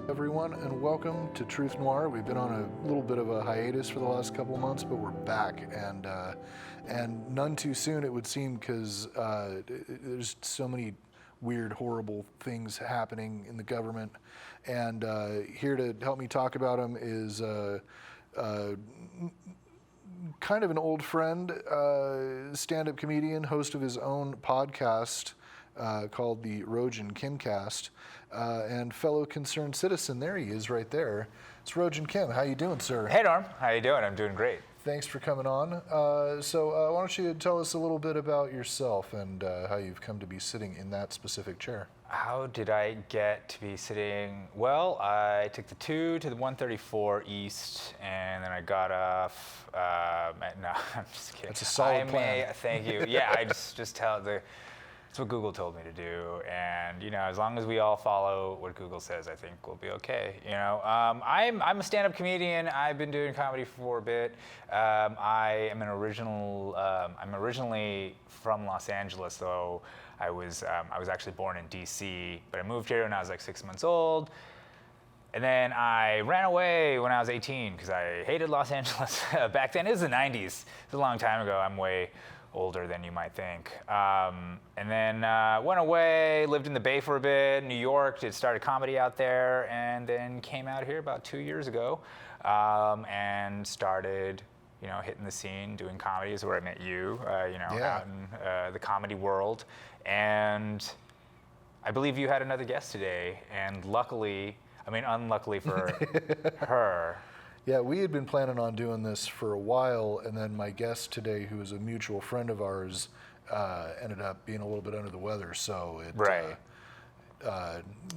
Everyone, and welcome to Truth Noir. We've been on a little bit of a hiatus for the last couple of months, but we're back, and none too soon it would seem, because there's so many weird, horrible things happening in the government. And here to help me talk about them is kind of an old friend, stand-up comedian, host of his own podcast called the Rogin kimcast, and fellow concerned citizen. There he is, right there. It's Rogin Kim. How you doing, sir? Hey, Norm. How you doing? I'm doing great. Thanks for coming on. So why don't you tell us a little bit about yourself and how you've come to be sitting in that specific chair? How did I get to be sitting? Well, I took the 2 to the 134 East, and then I got off. No, I'm just kidding. That's a solid plan. Thank you. Yeah, I just tell the. That's what Google told me to do, and as long as we all follow what Google says, I think we'll be okay. I'm a stand-up comedian. I've been doing comedy for a bit. I'm originally from Los Angeles, though. I was actually born in D.C., but I moved here when I was like 6 months old. And then I ran away when I was 18 because I hated Los Angeles back then. It was the 90s. It was a long time ago. I'm way older than you might think. And then went away, lived in the Bay for a bit, New York, started comedy out there, and then came out here about 2 years ago and started hitting the scene, doing comedy is where I met you, out in the comedy world. And I believe you had another guest today, and unluckily for her. Yeah, we had been planning on doing this for a while, and then my guest today, who is a mutual friend of ours, ended up being a little bit under the weather. So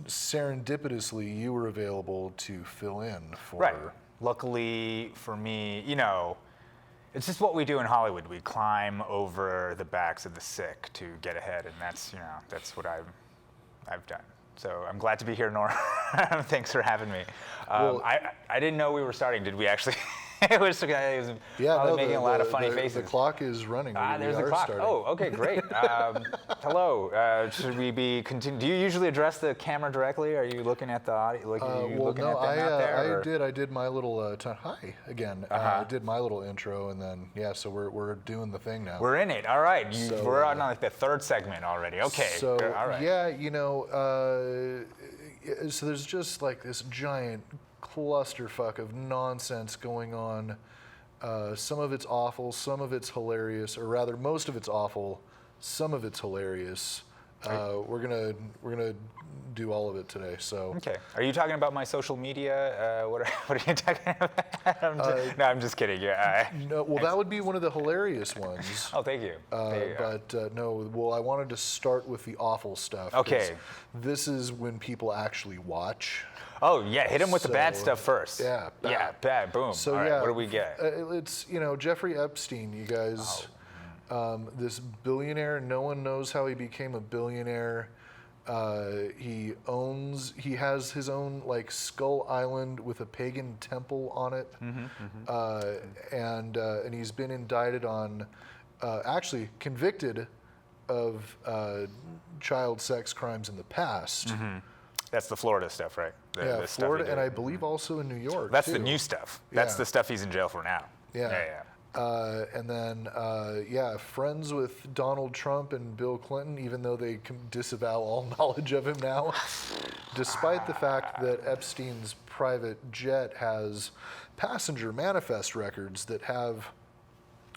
serendipitously, you were available to fill in for. Right. Luckily for me, it's just what we do in Hollywood. We climb over the backs of the sick to get ahead, and that's what I've done. So I'm glad to be here, Nora. Thanks for having me. Well, I didn't know we were starting. Did we actually? It was making a lot of funny faces. The clock is running. There's the clock. Starting. Oh, okay, great. Hello. Should we be continue? Do you usually address the camera directly? Are you looking at the audio? I did my little hi again. I did my little intro, and then so we're doing the thing now. We're in it. All right. We're on like the third segment already. Okay. So all right. So there's just like this giant clusterfuck of nonsense going on. Some of it's awful, some of it's hilarious, or rather, most of it's awful, some of it's hilarious. We're gonna do all of it today. So okay. Are you talking about my social media? What are you talking about? No, I'm just kidding. Yeah. No. Well, that would be one of the hilarious ones. Oh, thank you. No. Well, I wanted to start with the awful stuff. Okay. This is when people actually watch. Oh yeah, hit him with the bad stuff first. Yeah. Bad. Yeah. Bad. Boom. So all right, what do we get? It's Jeffrey Epstein. You guys. This billionaire, no one knows how he became a billionaire. He has his own like Skull Island with a pagan temple on it. And he's been indicted on, actually convicted of child sex crimes in the past. That's the Florida stuff, right? The Florida, and I believe also in New York. That's too. The new stuff. That's the stuff he's in jail for now. Yeah. And then, friends with Donald Trump and Bill Clinton, even though they can disavow all knowledge of him now, despite the fact that Epstein's private jet has passenger manifest records that have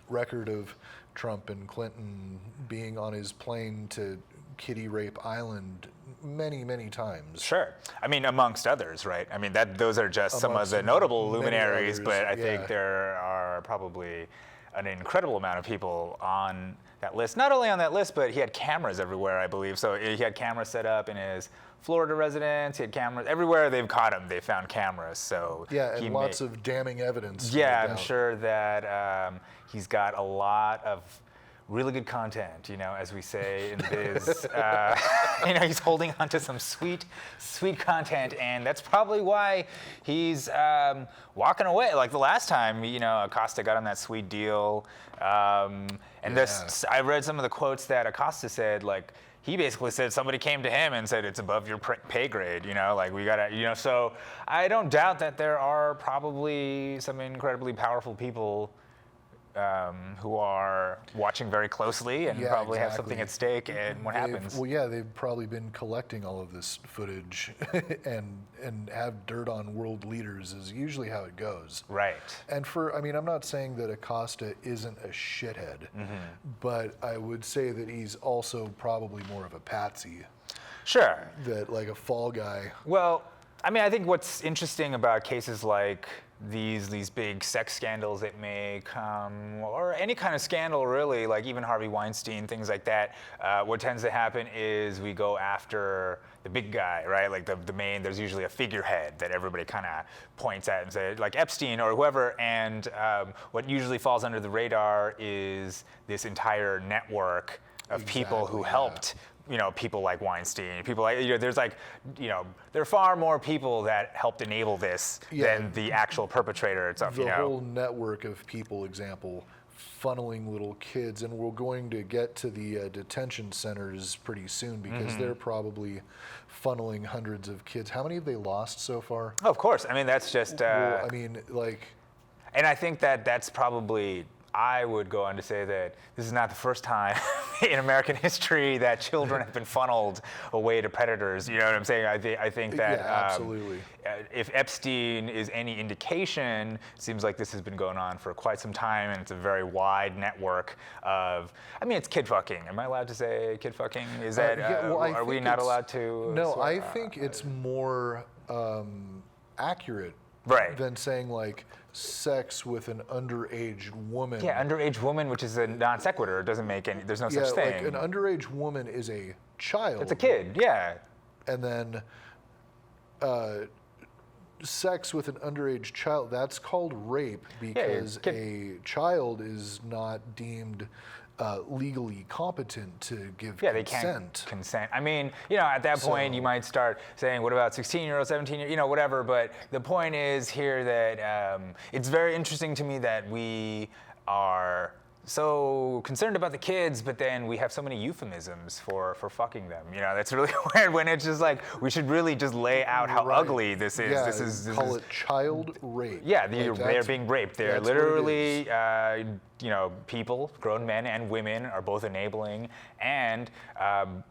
record of Trump and Clinton being on his plane to Kitty Rape Island many, many times. Sure. I mean, amongst others, right? I mean, those are just some of the notable luminaries, but I think there are probably an incredible amount of people on that list. Not only on that list, but he had cameras everywhere, I believe. So he had cameras set up in his Florida residence. He had cameras everywhere they've caught him. They found cameras. So and lots of damning evidence. Yeah, I'm sure that he's got a lot of really good content, as we say in the biz. He's holding on to some sweet content, and that's probably why he's walking away. Like the last time, Acosta got him that sweet deal. I read some of the quotes that Acosta said, like, he basically said somebody came to him and said it's above your pay grade, like we gotta, so I don't doubt that there are probably some incredibly powerful people who are watching very closely and probably have something at stake in what happens. Well, yeah, they've probably been collecting all of this footage and have dirt on world leaders is usually how it goes. Right. And I'm not saying that Acosta isn't a shithead, but I would say that he's also probably more of a patsy. Sure. That like a fall guy. Well, I think what's interesting about cases like these big sex scandals that may come, or any kind of scandal really, like even Harvey Weinstein, things like that, what tends to happen is we go after the big guy, right? Like the main, there's usually a figurehead that everybody kind of points at and say, like Epstein or whoever, and what usually falls under the radar is this entire network of people who helped people like Weinstein, people like, there's like, there are far more people that helped enable this than the actual perpetrator itself. The whole network of people, example, funneling little kids, and we're going to get to the detention centers pretty soon because they're probably funneling hundreds of kids. How many have they lost so far? Oh, of course. That's just. Well, And I think that's probably. I would go on to say that this is not the first time in American history that children have been funneled away to predators. You know what I'm saying? I think that absolutely. If Epstein is any indication, it seems like this has been going on for quite some time, and it's a very wide network of. It's kid fucking. Am I allowed to say kid fucking? Is that? Are we not allowed to? No, I think it's more accurate. Right. Than saying like sex with an underage woman. Yeah, underage woman, which is a non sequitur. It doesn't make any. There's no such thing. Like an underage woman is a child. It's a kid. Yeah. And then sex with an underage child, that's called rape because a child is not deemed legally competent to give consent. They can't consent. At that point, you might start saying, what about 16-year-olds, 17-year-olds, whatever. But the point is here that it's very interesting to me that we are so concerned about the kids, but then we have so many euphemisms for fucking them. That's really weird when it's just like, we should really just lay out how ugly this is. Yeah, this call it child rape. Yeah, they're being raped. They're literally, people, grown men and women, are both enabling and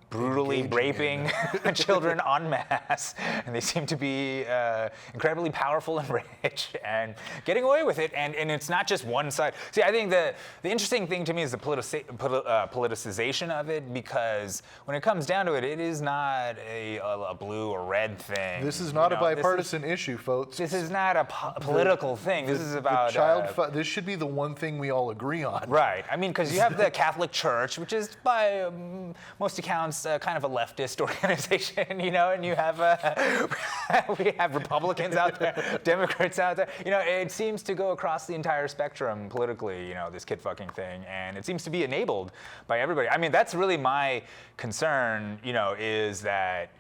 brutally raping children en masse. And they seem to be incredibly powerful and rich and getting away with it. And it's not just one side. See, I think the interesting thing to me is the politicization of it, because when it comes down to it, it is not a blue or red thing. This is not a bipartisan issue, folks. This is not a political thing. This is about this should be the one thing we all agree on. Right. Because you have the Catholic Church, which is by most accounts kind of a leftist organization, and you have we have Republicans out there, Democrats out there. It seems to go across the entire spectrum politically. This kid fucking thing, and it seems to be enabled by everybody. That's really my concern. Is that.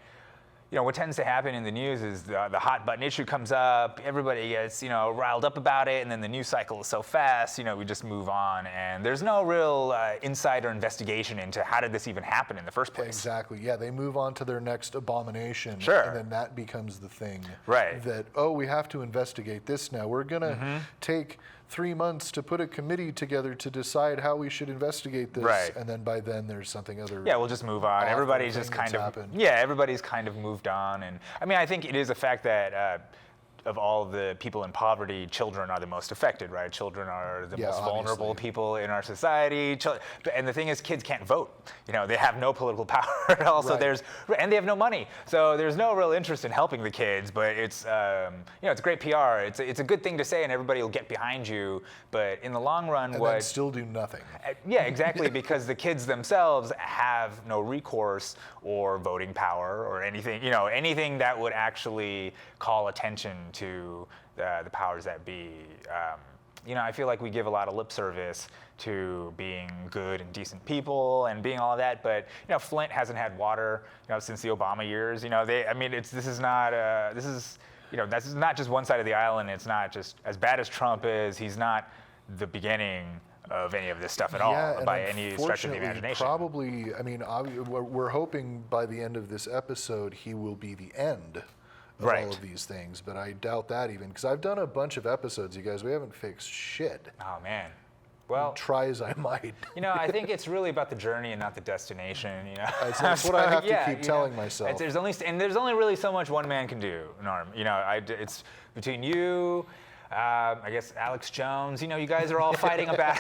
What tends to happen in the news is the hot button issue comes up, everybody gets, riled up about it, and then the news cycle is so fast, we just move on, and there's no real insight or investigation into how did this even happen in the first place. Exactly, yeah, they move on to their next abomination, sure. And then that becomes the thing. Right. That, we have to investigate this now. We're gonna take 3 months to put a committee together to decide how we should investigate this, right. And then by then there's something other. Yeah, we'll just move on. Everybody's just kind of everybody's kind of moved on, and I think it is a fact that of all the people in poverty, children are the most affected, right? Children are the most vulnerable people in our society. And the thing is, kids can't vote. They have no political power. Also, and they have no money. So there's no real interest in helping the kids. But it's, it's great PR. It's a good thing to say, and everybody will get behind you. But in the long run, then still do nothing. Yeah, exactly, because the kids themselves have no recourse or voting power or anything. Anything that would actually call attention to the powers that be. I feel like we give a lot of lip service to being good and decent people and being all of that, but Flint hasn't had water since the Obama years. This is not just one side of the island. It's not just as bad as Trump is. He's not the beginning of any of this stuff at all and by any stretch of the unfortunately, imagination. Probably, I mean, we're hoping by the end of this episode he will be the end of Right. all of these things, but I doubt that even, because I've done a bunch of episodes, you guys. We haven't fixed shit. Oh man. Well, Try as I might. I think it's really about the journey and not the destination. That's what I have to keep telling myself. There's only really so much one man can do, Norm. It's between you, I guess Alex Jones. You guys are all fighting about.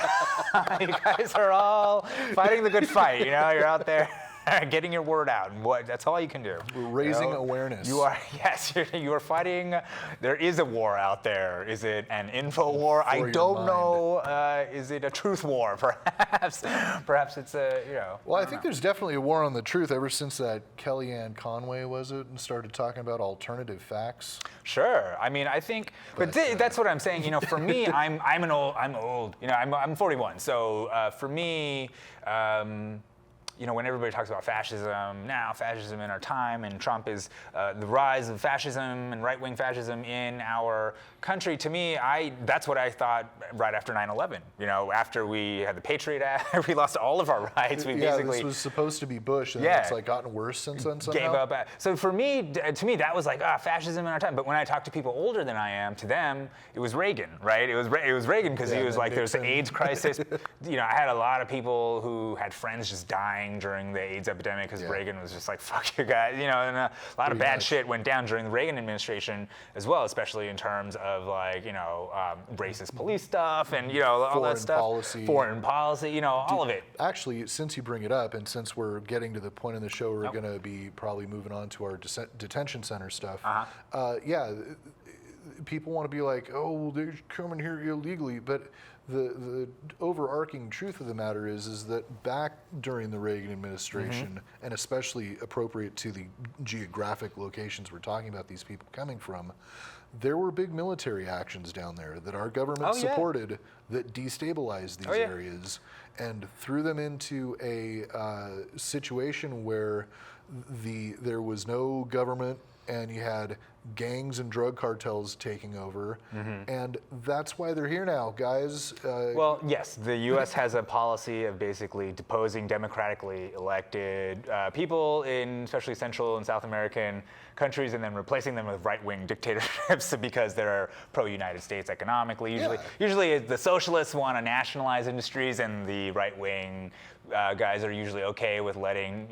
You guys are all fighting the good fight. You're out there. Getting your word out, and that's all you can do. We're raising awareness. You are, yes, you are fighting. There is a war out there. Is it an info war? I don't know. Is it a truth war? Perhaps. Perhaps it's a, Well, I think there's definitely a war on the truth ever since that Kellyanne Conway, was it, and started talking about alternative facts. Sure. I mean, I think, but that's what I'm saying. For me, I'm old. I'm 41. So for me. When everybody talks about fascism in our time, and Trump is the rise of fascism and right-wing fascism in our country, to me, that's what I thought right after 9/11. After we had the Patriot Act, we lost all of our rights. We basically, this was supposed to be Bush, and it's gotten worse since then somehow. Gave up. So for me, to me, that was like fascism in our time. But when I talk to people older than I am, to them, it was Reagan, right? It was Reagan because he was like, there's the AIDS crisis. I had a lot of people who had friends just dying during the AIDS epidemic because Reagan was just like, fuck you guys, and a lot of bad shit went down during the Reagan administration as well, especially in terms of like, racist police stuff and, all that stuff. Foreign policy, all of it. Actually, since you bring it up, and since we're getting to the point in the show where we're going to be probably moving on to our detention center stuff, people want to be like, oh, they're coming here illegally, but the overarching truth of the matter is that back during the Reagan administration, and especially appropriate to the geographic locations we're talking about these people coming from, there were big military actions down there that our government supported that destabilized these areas and threw them into a situation where there was no government and you had gangs and drug cartels taking over, and that's why they're here now, guys. Well, yes, the U.S. has a policy of basically deposing democratically elected people in especially Central and South American countries and then replacing them with right-wing dictatorships because they're pro-United States economically. Usually the socialists want to nationalize industries and the right-wing guys are usually okay with letting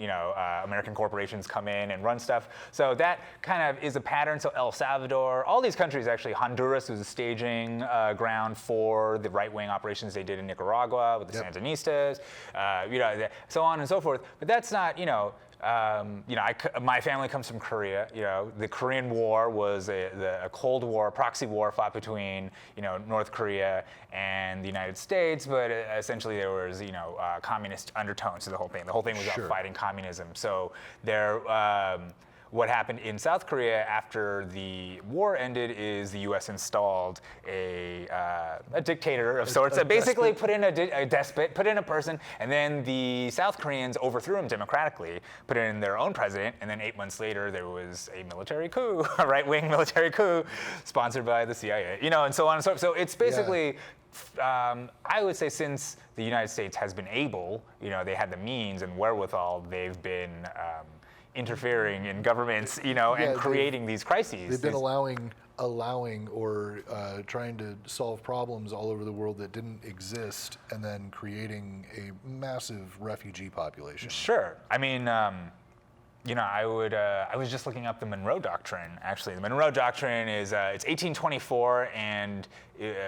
American corporations come in and run stuff. So that kind of is a pattern. So El Salvador, all these countries actually, Honduras was a staging ground for the right-wing operations they did in Nicaragua with the Sandinistas, so on and so forth. But that's not, my family comes from Korea. The Korean War was a Cold War, proxy war fought between, North Korea and the United States, but essentially there was, communist undertones to the whole thing. The whole thing was about fighting communism. So what happened in South Korea after the war ended is the U.S. installed a dictator of sorts that basically put in a despot, put in a person, and then the South Koreans overthrew him democratically, put in their own president, and then 8 months later there was a military coup, a right-wing military coup, sponsored by the CIA, and so on and so forth. So it's basically, I would say since the United States has been able, they had the means and wherewithal, they've been interfering in governments, and creating these crises. They've been allowing or trying to solve problems all over the world that didn't exist, and then creating a massive refugee population. Sure. I mean, I was just looking up the Monroe Doctrine, actually. The Monroe Doctrine is, it's 1824, and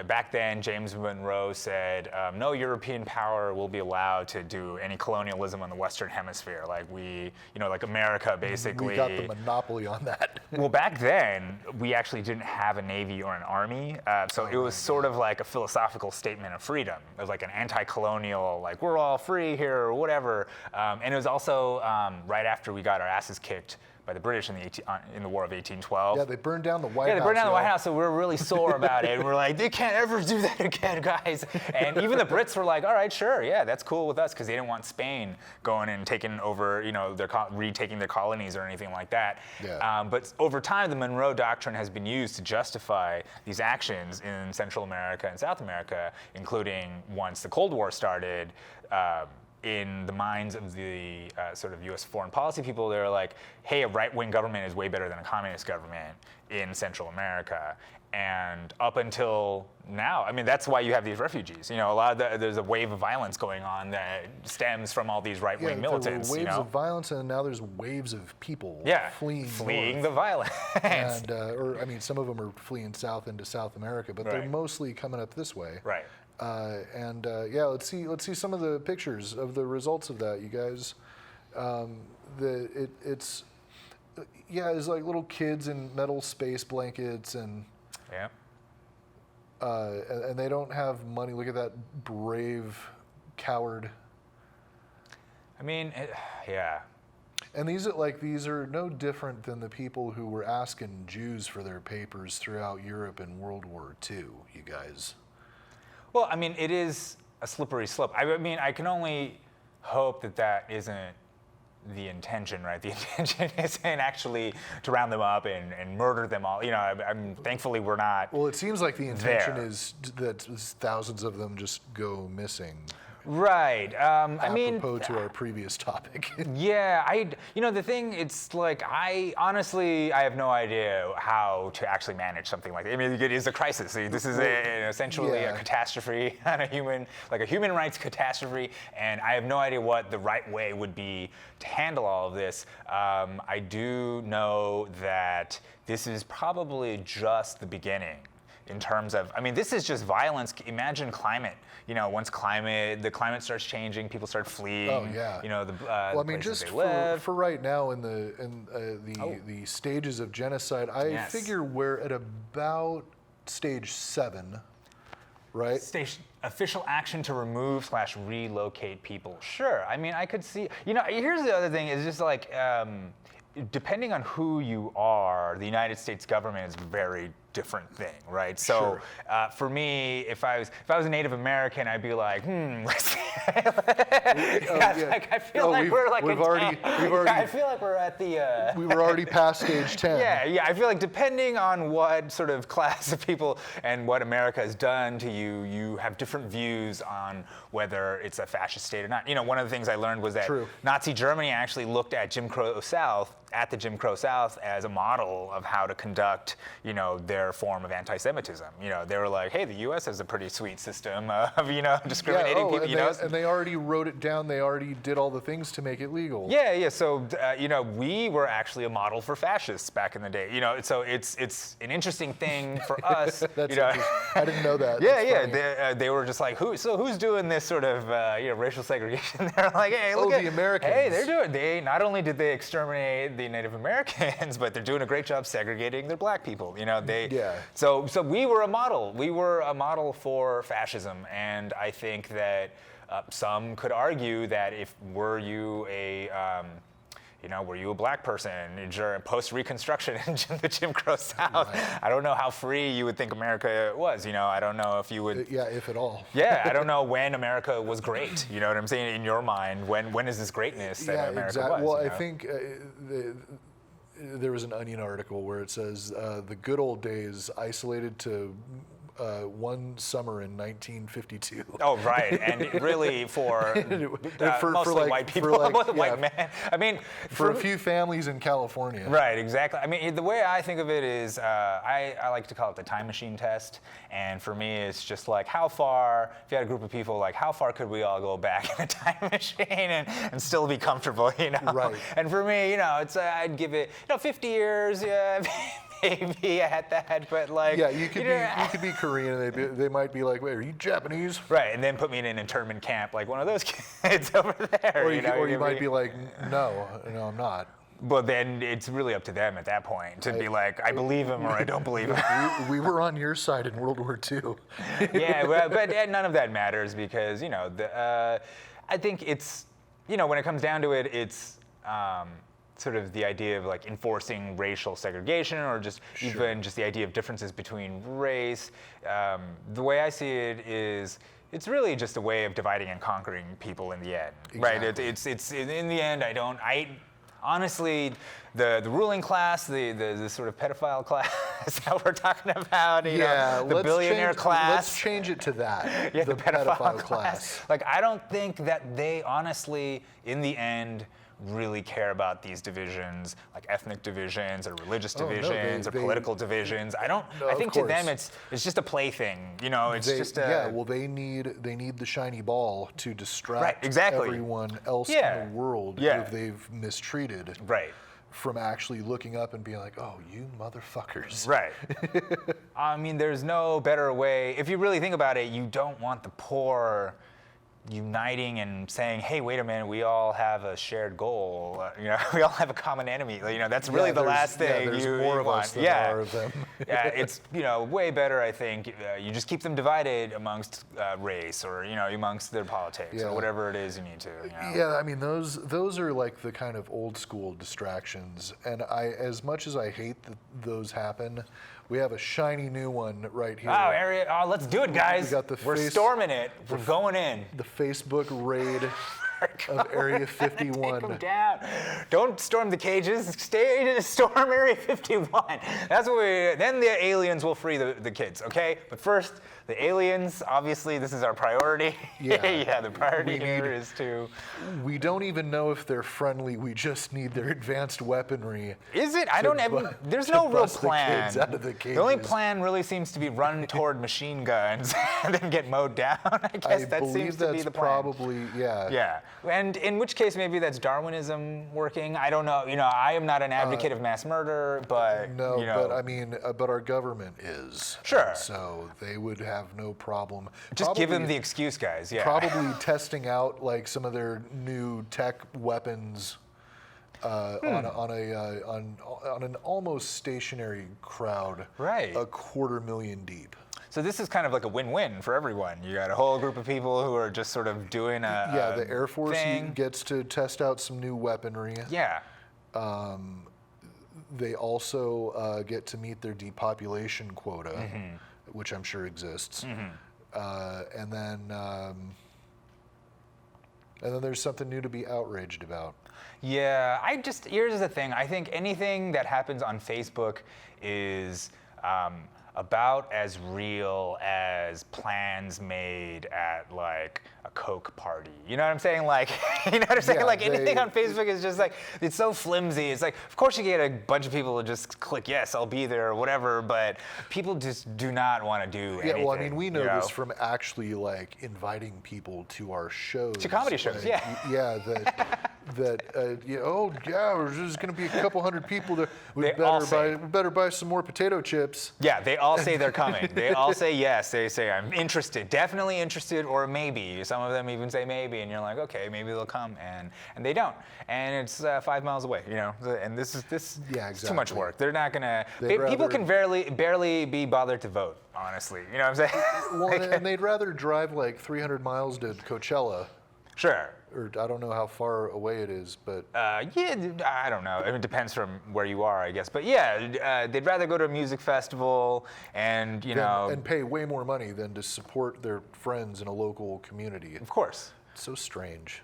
back then James Monroe said, no European power will be allowed to do any colonialism on the Western Hemisphere. Like like America, basically. We got the monopoly on that. Well, back then, we actually didn't have a Navy or an Army, so it was sort of like a philosophical statement of freedom. It was like an anti-colonial, like, we're all free here, or whatever. And it was also right after we got our asses kicked by the British in the War of 1812. Yeah, they burned down the White House. Yeah, they burned down the White y'all. House, so we were really sore about it. And we're like, they can't ever do that again, guys. And even the Brits were like, all right, sure, yeah, that's cool with us, because they didn't want Spain going and taking over, retaking their colonies or anything like that. Yeah. But over time, the Monroe Doctrine has been used to justify these actions in Central America and South America, including once the Cold War started. In the minds of the sort of U.S. foreign policy people, they're like, hey, a right-wing government is way better than a communist government in Central America. And up until now, I mean, that's why you have these refugees. There's a wave of violence going on that stems from all these right-wing militants. There were waves of violence, and now there's waves of people fleeing the violence. And some of them are fleeing south into South America, but they're mostly coming up this way. Right. Let's see some of the pictures of the results of that, you guys. It's like little kids in metal space blankets, and and they don't have money. Look at that brave coward. I mean, And these are no different than the people who were asking Jews for their papers throughout Europe in World War II, you guys. Well, I mean, it is a slippery slope. I mean, I can only hope that isn't the intention, right? The intention isn't actually to round them up and murder them all. Thankfully we're not. Well, it seems like the intention is that thousands of them just go missing. Right. Apropos to our previous topic. Yeah, the thing, it's like, I have no idea how to actually manage something like that. I mean, it is a crisis. This is essentially a catastrophe on a human rights catastrophe, and I have no idea what the right way would be to handle all of this. I do know that this is probably just the beginning. In terms of, this is just violence. Imagine climate. Once the climate starts changing, people start fleeing. Oh yeah. The places just they live. for right now in the stages of genocide, I figure we're at about stage 7, right? Stage official action to remove/relocate people. Sure. I could see. Here's the other thing. Is just like. Depending on who you are, the United States government is a very different thing, right? So for me, if I was a Native American, I'd be like, I feel like we're like I feel like we're at the. We were already past stage 10. Yeah. I feel like depending on what sort of class of people and what America has done to you, you have different views on whether it's a fascist state or not. One of the things I learned was that Nazi Germany actually looked at the Jim Crow South as a model of how to conduct, their form of anti-Semitism. They were like, hey, the U.S. has a pretty sweet system of, discriminating people. And they already wrote it down. They already did all the things to make it legal. Yeah. So, we were actually a model for fascists back in the day. So it's an interesting thing for us. That's I didn't know that. Yeah. They were just like, who's doing this sort of, racial segregation? They're like, hey, look at the Americans. Hey, they're doing. They not only did they exterminate the Native Americans, but they're doing a great job segregating their black people. So we were a model. We were a model for fascism, and I think that some could argue that were you a black person during post-Reconstruction in the Jim Crow South? Right. I don't know how free you would think America was. I don't know if you would. Yeah, if at all. Yeah, I don't know when America was great. You know what I'm saying? In your mind, when is this greatness that America was? Well, I think there was an Onion article where it says the good old days isolated to one summer in 1952. Oh, right, and really for mostly white people, white men. For a few families in California. Right, exactly. The way I think of it is, I like to call it the time machine test, and for me, it's just like how far. If you had a group of people, like how far could we all go back in a time machine and still be comfortable, Right. And for me, it's I'd give it, 50 years, yeah. Maybe at that, but like you could be Korean, and they might be like, wait, are you Japanese? Right, and then put me in an internment camp like one of those kids over there. Or you might be like, no, I'm not. But then it's really up to them at that point to be like, I believe him or I don't believe him. We were on your side in World War II. Yeah, but none of that matters because I think it's when it comes down to it, it's. sort of the idea of like enforcing racial segregation, or just even just the idea of differences between race. The way I see it is, it's really just a way of dividing and conquering people in the end, right? It's in the end. I honestly, the ruling class, the sort of pedophile class that we're talking about, you know, the billionaire class. Let's change it to that. Yeah, the pedophile class. Like, I don't think that they honestly, in the end, really care about these divisions, like ethnic divisions or religious divisions or political divisions. I think to them it's just a plaything. You know, it's just a... Yeah, well, they need the shiny ball to distract exactly. everyone else in the world who they've mistreated. Right. From actually looking up and being like, oh, you motherfuckers. Right. I mean, there's no better way. If you really think about it, you don't want the poor uniting and saying, hey, wait a minute, we all have a shared goal. You know, we all have a common enemy. You know, that's really the last thing there's you more of want. us than there are of them. Yeah, it's, you know, way better, I think. You just keep them divided amongst race, or, you know, amongst their politics, or whatever it is you need to. You know? Yeah, I mean, those are like the kind of old school distractions. And as much as I hate that those happen, we have a shiny new one right here. Oh, let's do it, guys. We're storming it. We're going in. The Facebook raid of Area 51. Take them down. Don't storm the cages. Storm Area 51. That's what then the aliens will free the kids, okay? But first, the aliens, obviously, this is our priority. Yeah, the priority here is to... We don't even know if they're friendly. We just need their advanced weaponry. Is it? There's no real plan. The kids out of the cages. The only plan really seems to be run toward machine guns and then get mowed down. I guess that seems to be the plan. Probably, yeah. Yeah, and in which case maybe that's Darwinism working. I don't know. You know, I am not an advocate of mass murder, but no, you know, but I mean, but our government is. Sure. So they would have no problem. Just give them the excuse, guys. Yeah. Probably testing out like some of their new tech weapons on an almost stationary crowd. Right. 250,000 deep. So this is kind of like a win-win for everyone. You got a whole group of people who are just sort of doing the Air Force gets to test out some new weaponry. Yeah. They also get to meet their depopulation quota, which I'm sure exists. And then there's something new to be outraged about. Yeah, here's the thing. I think anything that happens on Facebook is about as real as plans made at like a Coke party. You know what I'm saying? Like, you know what I'm saying? Yeah, like anything on Facebook is just like, it's so flimsy. It's like, of course you get a bunch of people to just click yes, I'll be there or whatever, but people just do not want to do anything. Yeah, well, I mean, we know this from actually like inviting people to our shows. To comedy shows, yeah. Yeah, there's just going to be a couple hundred people there. We better buy some more potato chips. Yeah, they all say they're coming. They all say yes. They say, I'm interested, definitely interested, or maybe. Some of them even say maybe, and you're like, okay, maybe they'll come, and they don't. And it's 5 miles away, you know. And this is too much work. They're not gonna. People can barely be bothered to vote, honestly. You know what I'm saying? Well, and they'd rather drive like 300 miles to Coachella. Sure. Or I don't know how far away it is, but... yeah, I don't know. It depends from where you are, I guess. But yeah, they'd rather go to a music festival and, you know... And pay way more money than to support their friends in a local community. Of course. It's so strange.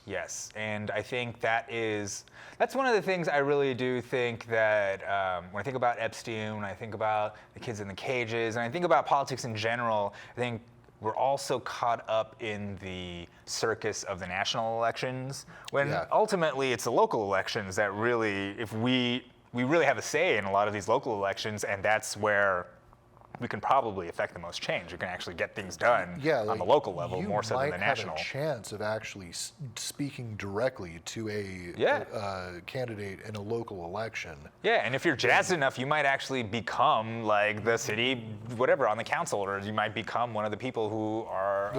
Yes, and I think that's one of the things I really do think that when I think about Epstein, when I think about the kids in the cages, and I think about politics in general, I think we're also caught up in the circus of the national elections, when ultimately it's the local elections that really, if we really have a say in a lot of these local elections, and that's where we can probably affect the most change. We can actually get things done on the local level more so than the national. You might have a chance of actually speaking directly to a candidate in a local election. Yeah, and if you're jazzed enough, you might actually become like the city, whatever, on the council, or you might become one of the people who are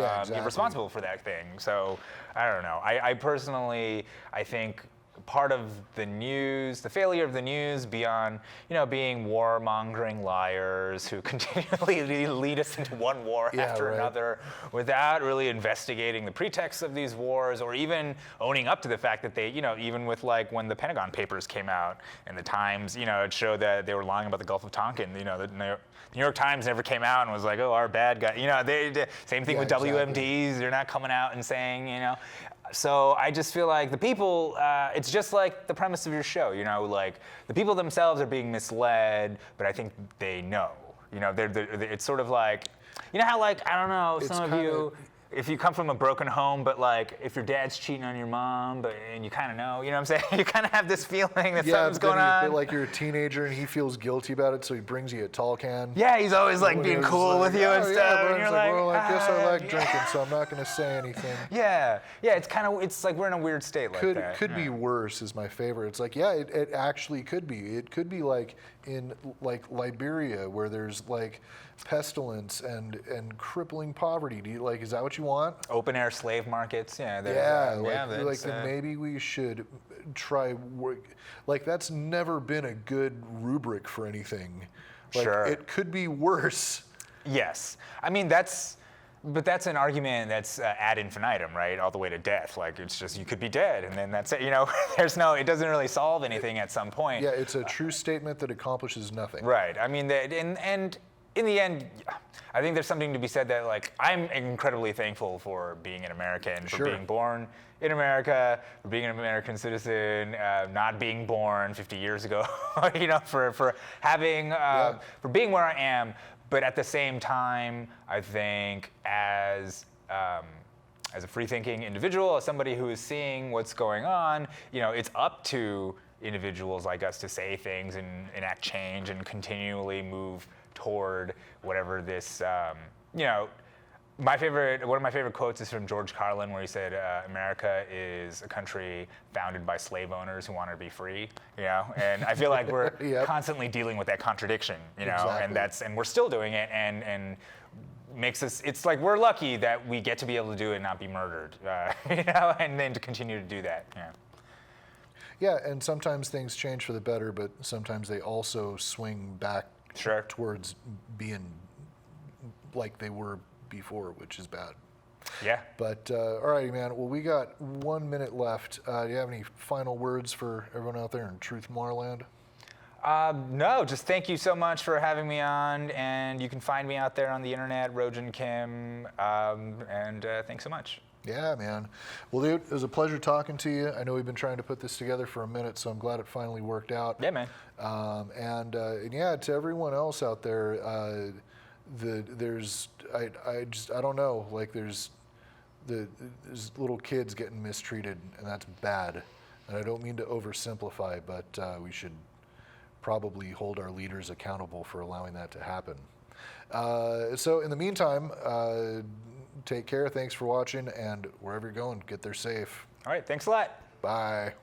responsible for that thing. So I don't know. I personally, I think part of the news, the failure of the news beyond, being warmongering liars who continually lead us into one war after another without really investigating the pretext of these wars or even owning up to the fact that they, even with like when the Pentagon Papers came out and the Times, it showed that they were lying about the Gulf of Tonkin. The New York Times never came out and was like, oh, our bad guy. Same thing with WMDs. They're not coming out and saying, So I just feel like the people, it's just like the premise of your show, like the people themselves are being misled, but I think they know. It's sort of like, how like, I don't know, some of you, if you come from a broken home, but like if your dad's cheating on your mom, and you kind of know, what I'm saying? You kind of have this feeling that something's going on. But like you're a teenager and he feels guilty about it, so he brings you a tall can. Yeah, he's always like being cool with you and stuff. And you're like, well, I guess I like drinking, so I'm not going to say anything. Yeah, it's like we're in a weird state like that. Could be worse is my favorite. It's like, it actually could be. It could be like in like Liberia where there's like pestilence and crippling poverty. Is that what you want? Open air slave markets. Then maybe we should try work. Like that's never been a good rubric for anything. Like, sure. It could be worse. Yes. I mean, that's an argument that's ad infinitum, right? All the way to death. Like it's just, you could be dead and then that's it. It doesn't really solve anything at some point. Yeah, it's a true statement that accomplishes nothing. Right. I mean, and in the end, I think there's something to be said that like I'm incredibly thankful for being an American, for being born in America, for being an American citizen, not being born 50 years ago, for having, for being where I am. But at the same time, I think as a free-thinking individual, as somebody who is seeing what's going on, it's up to individuals like us to say things and enact change and continually move toward whatever this, one of my favorite quotes is from George Carlin, where he said, America is a country founded by slave owners who want to be free, and I feel like we're constantly dealing with that contradiction, Exactly. and we're still doing it, and makes us, it's like we're lucky that we get to be able to do it and not be murdered, and then to continue to do that. Yeah, and sometimes things change for the better, but sometimes they also swing back towards being like they were before, which is bad. Yeah. But all righty, man. Well, we got 1 minute left. Do you have any final words for everyone out there in Truth Tomorrowland? No, just thank you so much for having me on, and you can find me out there on the internet, Rogin Kim, and thanks so much. Yeah, man. Well, dude, it was a pleasure talking to you. I know we've been trying to put this together for a minute, so I'm glad it finally worked out. Yeah, man. And yeah, to everyone else out there, I don't know, like there's little kids getting mistreated, and that's bad. And I don't mean to oversimplify, but we should probably hold our leaders accountable for allowing that to happen. So in the meantime, take care. Thanks for watching, and wherever you're going, get there safe. All right, thanks a lot. Bye.